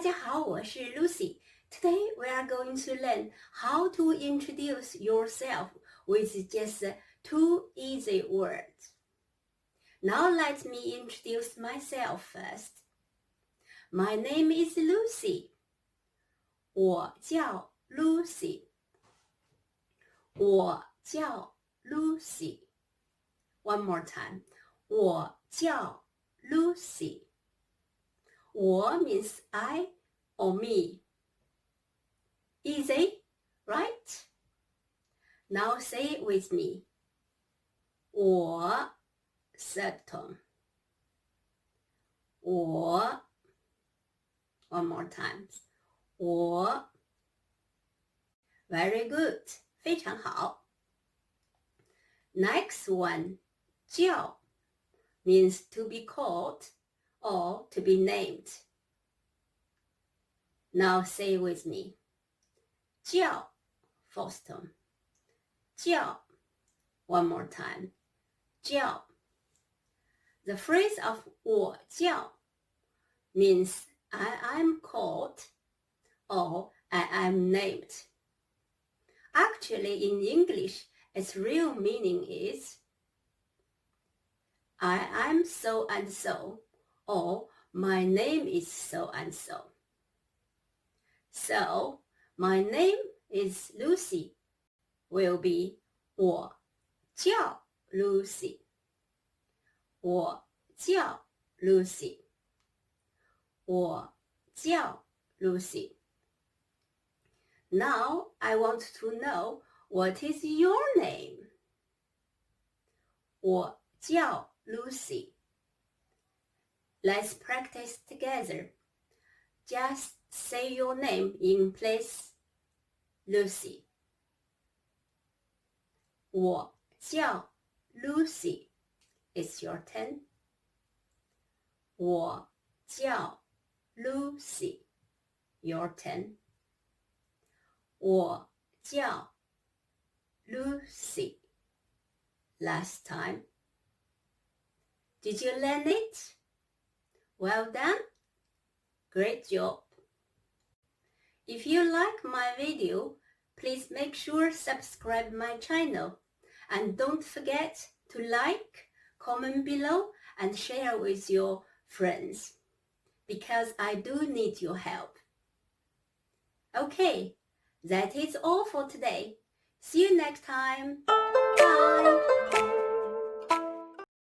家好，我是 Lucy. Today we are going to learn how to introduce yourself with just 2 easy words. Now let me introduce myself first. My name is Lucy. 我叫 Lucy. 我叫 Lucy. One more time. 我叫 Lucy. 我 means I or me. Easy, right? Now say it with me. 我 third tone. 我 one more time. 我 very good. 非常好. Next one. 叫 means to be called or to be named. Now say with me. 叫 fourth tone. 叫 one more time. 叫. The phrase of 我叫 means I am called or I am named. Actually, in English, its real meaning is I am so and so, or my name is so and so. So, my name is Lucy will be 我叫 Lucy. 我叫 Lucy. 我叫 Lucy. Now, I want to know what is your name? 我叫 Lucy. Let's practice together. Just say your name in place. Lucy. 我叫 Lucy. It's your turn. 我叫 Lucy. Your turn. 我叫 Lucy. Last time. Did you learn it? Well done. Great job. If you like my video, please make sure subscribe my channel. And don't forget to like, comment below, and share with your friends. Because I do need your help. Okay, that is all for today. See you next time. Bye.